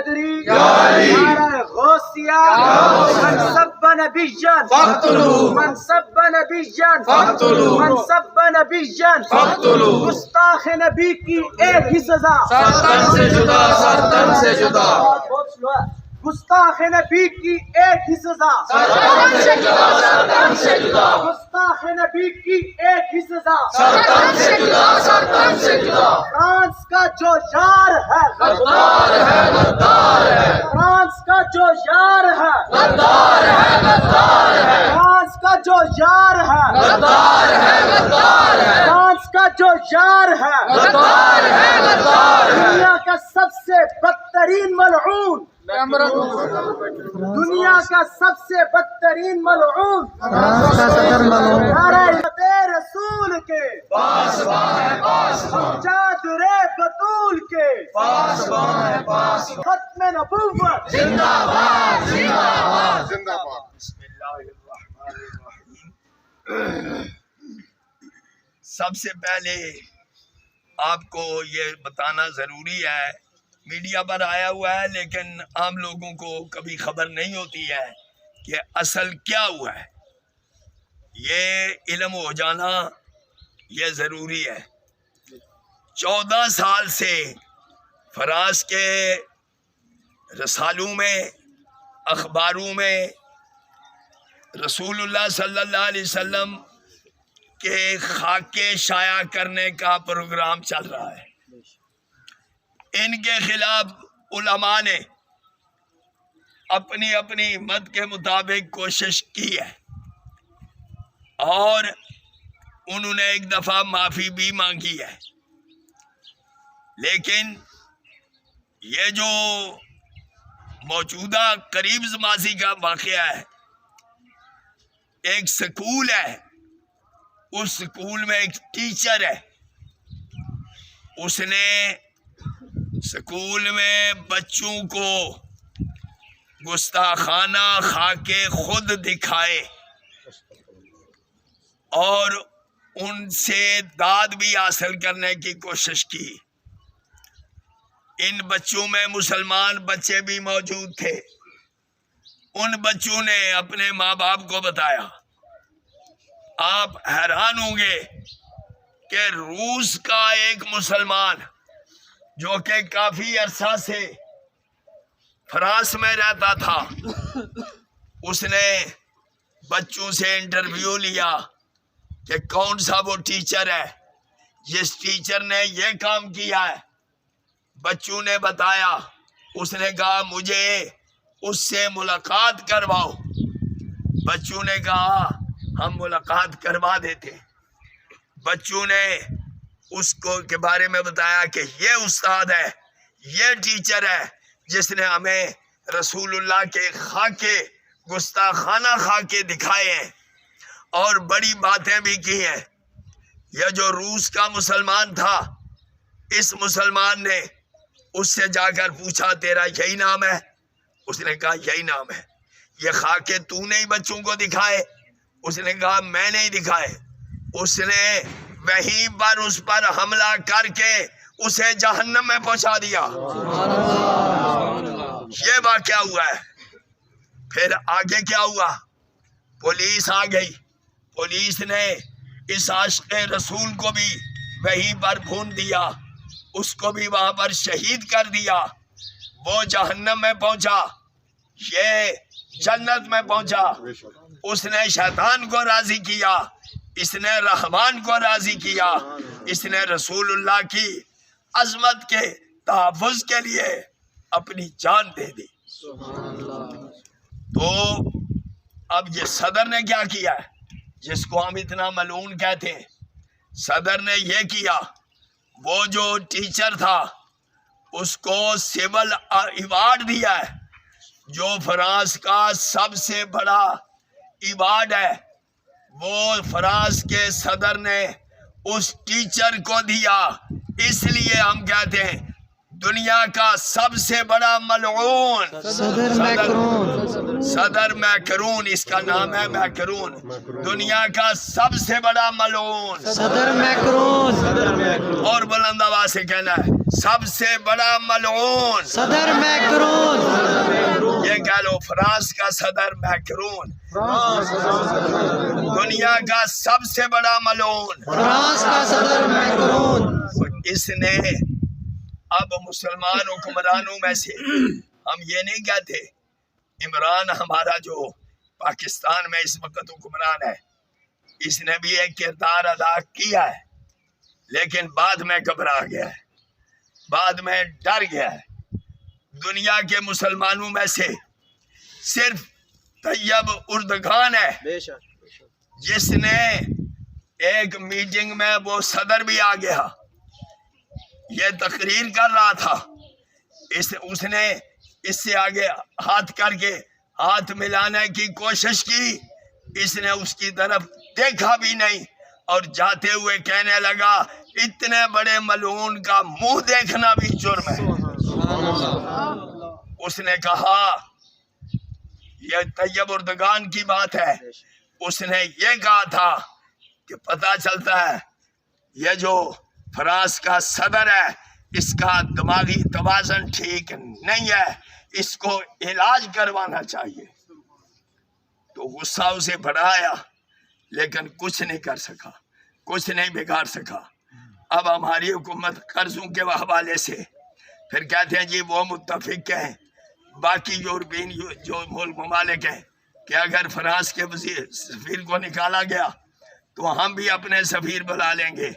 حیدری نعرہ غوثیہ من سب نبیا فاقتلوه من سب نبیا فاقتلوه من سب نبیا فاقتلوه گستاخ نبی کی ایک ہی سزا سر تن سے جدا سر تن سے جدا گستاخ نبی کی ایک ہی سزا سر تن سے جدا سر تن سے جدا گستاخ نبی کی ایک ہی سزا سر تن سے جدا سر تن سے جدا فرانس کا جو یار ہے غدار ہے غدار ہے فرانس کا جو یار ہے غدار ہے غدار ہے فرانس کا جو یار ہے غدار ہے غدار ہے فرانس کا جو یار ہے غدار ہے غدار ہے دنیا کا سب سے بدترین ملعون دنیا کا سب سے بدترین ملعون نعرہ رسول کے پاسبان ہے پاسبان چادر بطول کے پاسبان ہے پاسبان ختم نبوت زندہ باد زندہ باد زندہ باد. بسم اللہ الرحمن الرحیم. سب سے پہلے آپ کو یہ بتانا ضروری ہے، میڈیا پر آیا ہوا ہے لیکن عام لوگوں کو کبھی خبر نہیں ہوتی ہے کہ اصل کیا ہوا ہے. یہ علم ہو جانا یہ ضروری ہے. 14 سال سے فرانس کے رسالوں میں، اخباروں میں رسول اللہ صلی اللہ علیہ وسلم کے خاکے شائع کرنے کا پروگرام چل رہا ہے. ان کے خلاف علماء نے اپنی اپنی ہمت کے مطابق کوشش کی ہے اور انہوں نے ایک دفعہ معافی بھی مانگی ہے. لیکن یہ جو موجودہ قریب ماضی کا واقعہ ہے، ایک سکول ہے، اس سکول میں ایک ٹیچر ہے، اس نے سکول میں بچوں کو گستاخانہ خاکے خود دکھائے اور ان سے داد بھی حاصل کرنے کی کوشش کی. ان بچوں میں مسلمان بچے بھی موجود تھے. ان بچوں نے اپنے ماں باپ کو بتایا. آپ حیران ہوں گے کہ روس کا ایک مسلمان جو کہ کافی عرصہ سے فرانس میں رہتا تھا، اس نے بچوں سے انٹرویو لیا کہ کون سا وہ ٹیچر ہے جس ٹیچر نے یہ کام کیا ہے. بچوں نے بتایا. اس نے کہا مجھے اس سے ملاقات کرواؤ. بچوں نے کہا ہم ملاقات کروا دیتے. بچوں نے اس کو کے بارے میں بتایا کہ یہ استاد ہے، یہ ٹیچر ہے جس نے ہمیں رسول اللہ کے خاکے گستاخانہ خاکے دکھائے ہیں اور بڑی باتیں بھی کی ہیں. یہ جو روس کا مسلمان تھا، اس مسلمان نے اس سے جا کر پوچھا تیرا یہی نام ہے؟ اس نے کہا یہی نام ہے. یہ خاکے تو نے بچوں کو دکھائے؟ اس نے کہا میں نہیں دکھائے. اس نے وہیں پر اس پر حملہ کر کے اسے جہنم میں پہنچا دیا. یہ واقعہ ہوا ہے. پھر آگے کیا ہوا؟ پولیس آ گئی. پولیس نے اس عاشق رسول کو بھی وہیں پر بھون دیا، اس کو بھی وہاں پر شہید کر دیا. وہ جہنم میں پہنچا، یہ جنت میں پہنچا. اس نے شیطان کو راضی کیا، اس نے رحمان کو راضی کیا، اس نے رسول اللہ کی عظمت کے تحفظ کے لیے اپنی جان دے دی. تو اب یہ صدر نے کیا کیا ہے جس کو ہم اتنا ملعون کہتے ہیں؟ صدر نے یہ کیا، وہ جو ٹیچر تھا اس کو سول ایوارڈ دیا ہے، جو فرانس کا سب سے بڑا ایوارڈ ہے. وہ فرانس کے صدر نے اس ٹیچر کو دیا. اس لیے ہم کہتے ہیں دنیا کا سب سے بڑا ملعون صدر میکرون، اس کا نام ہے میکرون. دنیا کا سب سے بڑا ملعون صدر میکرون. اور بلند آواز سے کہنا ہے سب سے بڑا ملعون صدر میکرون، یہ کہہ لو فرانس کا صدر میکرون، دنیا کا سب سے بڑا ملعون فرانس کا صدر میکرون، اس نے اب مسلمان حکمرانوں میں سے، ہم یہ نہیں کہتے، عمران ہمارا جو پاکستان میں اس وقت حکمران ہے، اس نے بھی ایک کردار ادا کیا ہے، لیکن بعد میں گھبرا گیا ہے، بعد میں ڈر گیا ہے۔ دنیا کے مسلمانوں میں سے صرف طیب اردگان ہے جس نے ایک میٹنگ میں، وہ صدر بھی آ گیا، یہ تقریر کر رہا تھا، اس نے اس سے آگے ہاتھ کر کے ہاتھ ملانے کی کوشش کی، اس نے اس کی طرف دیکھا بھی نہیں اور جاتے ہوئے کہنے لگا اتنے بڑے ملعون کا منہ دیکھنا بھی جرم ہے۔ اس نے کہا، یہ طیب اردگان کی بات ہے، اس نے یہ کہا تھا کہ پتہ چلتا ہے یہ جو فرانس کا صدر ہے اس کا دماغی توازن ٹھیک نہیں ہے، اس کو علاج کروانا چاہیے۔ تو غصہ اسے بڑھایا لیکن کچھ نہیں کر سکا، کچھ نہیں بگاڑ سکا۔ اب ہماری حکومت قرضوں کے حوالے سے پھر کہتے ہیں جی وہ متفق ہیں باقی یورپین جو ممالک ہیں کہ اگر فرانس کے سفیر کو نکالا گیا تو ہم بھی اپنے سفیر بلا لیں گے۔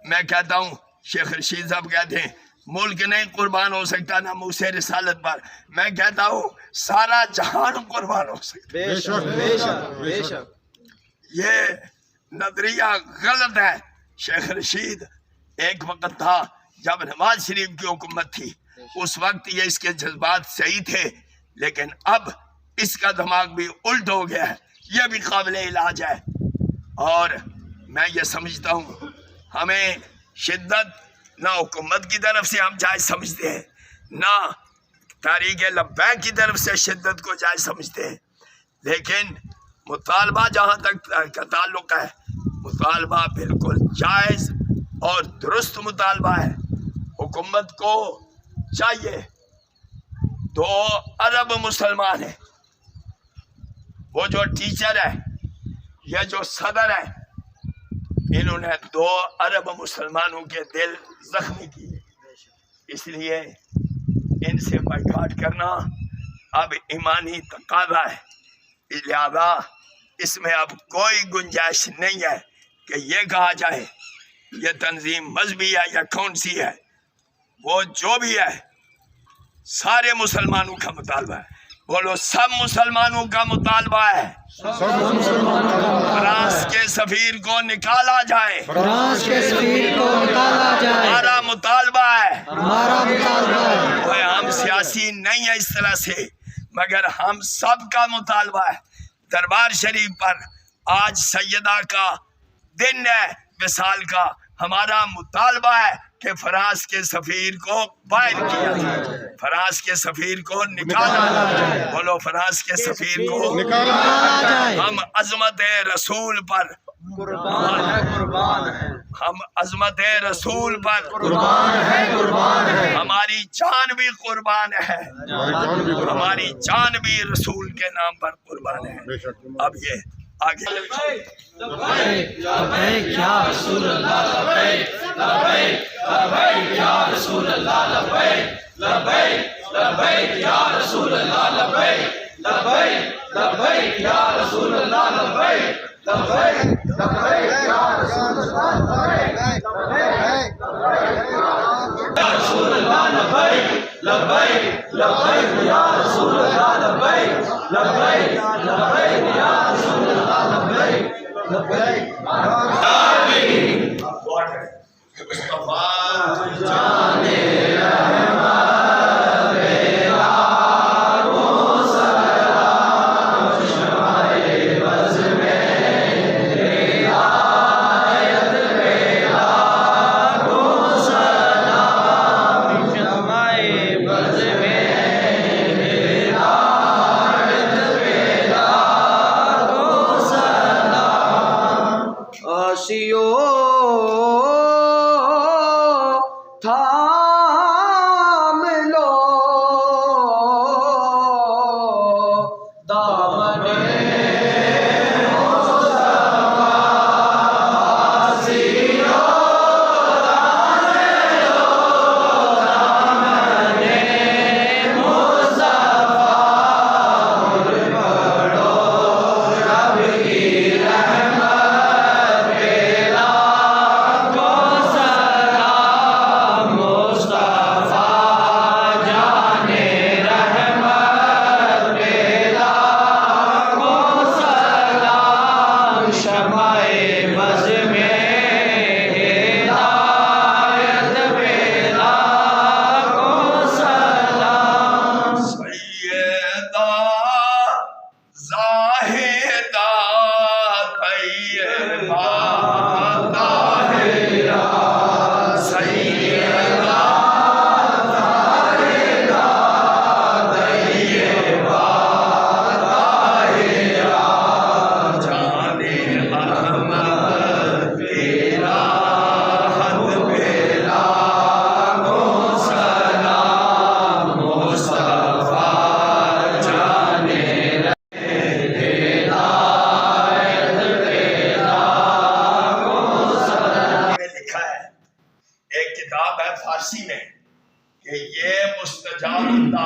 میں کہتا ہوں، شیخ رشید صاحب کہتے ہیں ملک نہیں قربان ہو سکتا نہ موسیٰ رسالت پر، میں کہتا ہوں سارا جہان قربان ہو سکتا۔ بے شک بے شک بے شک، یہ نظریہ غلط ہے۔ شیخ رشید ایک وقت تھا جب نواز شریف کی حکومت تھی، اس وقت یہ اس کے جذبات صحیح تھے، لیکن اب اس کا دماغ بھی الٹ ہو گیا ہے، یہ بھی قابل علاج ہے۔ اور میں یہ سمجھتا ہوں ہمیں شدت نہ حکومت کی طرف سے ہم جائز سمجھتے ہیں، نہ تحریک لبیک کی طرف سے شدت کو جائز سمجھتے ہیں، لیکن مطالبہ جہاں تک کا تعلق ہے، مطالبہ بالکل جائز اور درست مطالبہ ہے۔ حکومت کو چاہیے، 2 ارب مسلمان ہیں، وہ جو ٹیچر ہے، یہ جو صدر ہے، انہوں نے 2 ارب مسلمانوں کے دل زخمی کیے، اس لیے ان سے بائیکاٹ کرنا اب ایمانی تقاضا ہے۔ لہذا اس میں اب کوئی گنجائش نہیں ہے کہ یہ کہا جائے یہ تنظیم مذہبی ہے یا کون سی ہے، وہ جو بھی ہے سارے مسلمانوں کا مطالبہ ہے۔ بولو سب مسلمانوں کا مطالبہ ہے، فرانس کے سفیر کو نکالا جائے، فرانس کے سفیر کو نکالا جائے، ہمارا مطالبہ ہے۔ ہمارا مطالبہ ہے۔ ہم سیاسی نہیں ہیں اس طرح سے، مگر ہم سب کا مطالبہ ہے۔ دربار شریف پر آج سیدہ کا دن ہے وصال کا، ہمارا مطالبہ ہے کہ فرانس کے سفیر کو باہر کیا جائے، فرانس کے سفیر کو نکالا جائے، بولو فرانس کے سفیر کو نکالا جائے۔ ہم عظمت رسول پر قربان ہے قربان ہے، ہم عظمت رسول پر قربان ہے قربان ہے، ہماری جان بھی قربان ہے، ہماری جان بھی رسول کے نام پر قربان ہے۔ اب یہ آگے لبیک یا رسول اللہ، لبیک لبیک لبیک یا رسول اللہ، لبیک لبیک لبیک یا رسول اللہ، لبیک لبیک لبیک یا رسول اللہ، لبیک لبیک لبیک یا رسول اللہ، لبیک یا رسول اللہ، لبیک لبیک لبیک یا رسول اللہ، لبیک لبیک لبیک یا رسول اللہ، لبیک لبیک